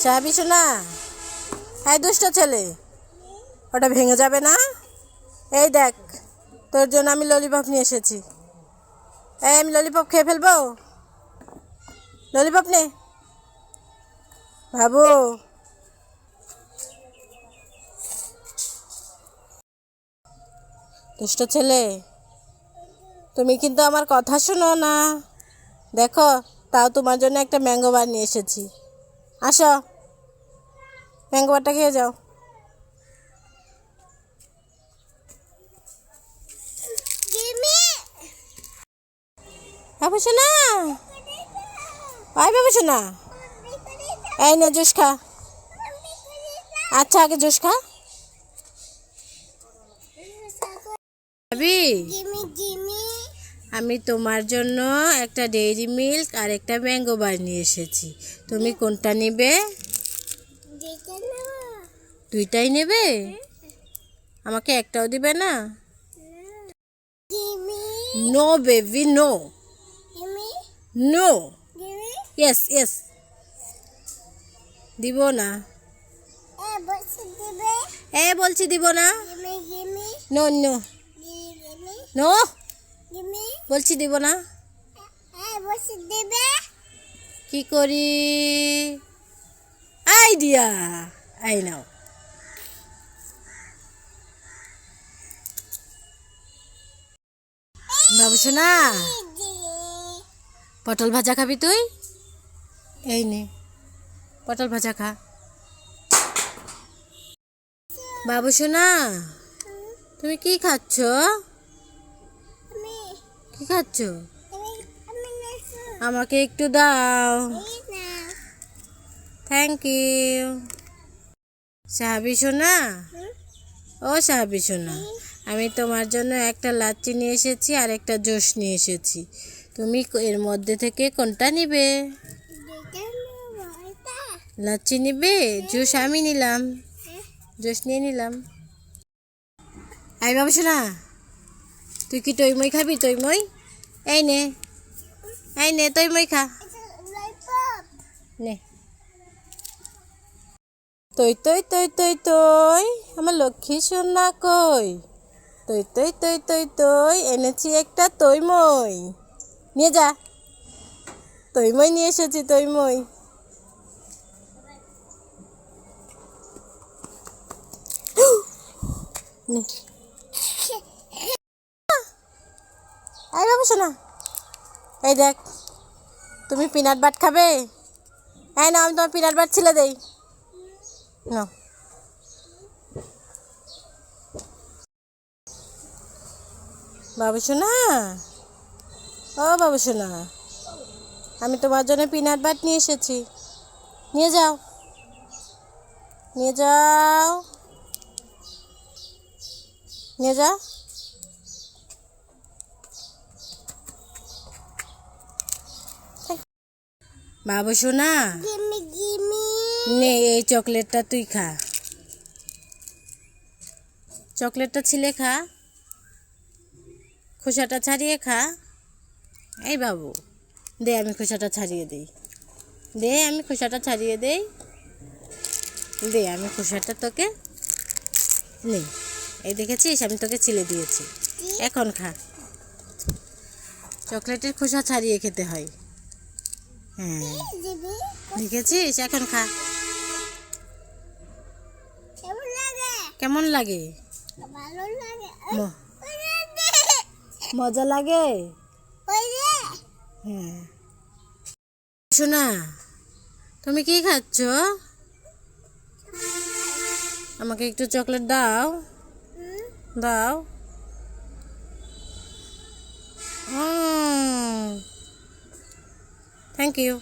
চাবি শোনা, হ্যাঁ দুষ্ট ছেলে, ওটা ভেঙে যাবে না। এই দেখ, তোর জন্য আমি ললিপপ নিয়ে এসেছি। এই আমি ললিপপ খেয়ে ফেলবো। ললিপপ নে বাবু। দুষ্ট ছেলে, তুমি কিন্তু আমার কথা শোনো না। দেখো, তাও তোমার জন্য একটা ম্যাঙ্গো বার নিয়ে এসেছি। আসো, ম্যাঙ্গো বারটা খেয়ে যাও। বাবু শোনা, আয় বাবু শোনা, এই না জুস খা। আচ্ছা আগে জুস খা। আমি তোমার জন্য একটা ডেইরি মিল্ক আর একটা ম্যাঙ্গো বার নিয়ে এসেছি। তুমি কোনটা নেবে? দুইটাই নেবে? আমাকে একটাও দিবে না? No baby, no no. Yes yes, দিব না। বলছি দিব না। নো নো নো, বলছি দিব না। কি করি? আইডিয়া, আই নাও। বাবু শোনা, পটল ভাজা খাবি তুই? এই নে, পটল ভাজা খা। বাবু শোনা, তুমি কি খাচ্ছ? কি খাচ্ছ? আমাকে একটু দাও। Thank you. সাহাবি শোনা, ও সাহাবি শোনা, আমি তোমার জন্য একটা লাচ্ছি নিয়ে এসেছি আর একটা জুস নিয়ে এসেছি। তুমি এর মধ্যে থেকে কোনটা নিবে? লাচ্ছি নিবে? জুস আমি নিলাম, জুস নিয়ে নিলাম। আই বাবু শোনা, তুই কি তৈমই খাবি? তৈমই, এই নে, এই নে তৈমই খা। নে, তৈ তৈ তৈ তৈ তৈ, আমার লক্ষ্মী সোনা কই? তৈ তৈ তৈ তৈ তৈ, এনেছি একটা তৈমই, নিয়ে যা। তৈমই নিয়ে এসেছি, তৈমই। এই বাবু শোনা, এই দেখ, তুমি পিনাট বাট খাবে? এই না, আমি তোমার পিনাট বাট ছিলে দেই না। বাবু শোনা, ও বাবু শোনা, আমি তোমার জন্য পিনাট বাট নিয়ে এসেছি, নিয়ে যাও, নিয়ে যাও, নিয়ে যাও। বাবু শোনা, নে এই চকলেটটা তুই খা, চকলেটটা ছিলে খা, খোসাটা ছাড়িয়ে খা। এই বাবু দে, আমি খোসাটা ছাড়িয়ে দিই, দে আমি খোসাটা ছাড়িয়ে দেই, দে আমি খোসাটা তোকে নেই। এই দেখেছিস, আমি তোকে ছিলে দিয়েছি, এখন খা। চকলেটের খোসা ছাড়িয়ে খেতে হয়। হ্যাঁ দেখেছিস, এখন খা। কেমন লাগে? মজা লাগে? হ্যাঁ। শোনা, তুমি কি খাচ্ছ? আমাকে একটু চকলেট দাও, দাও। Thank you.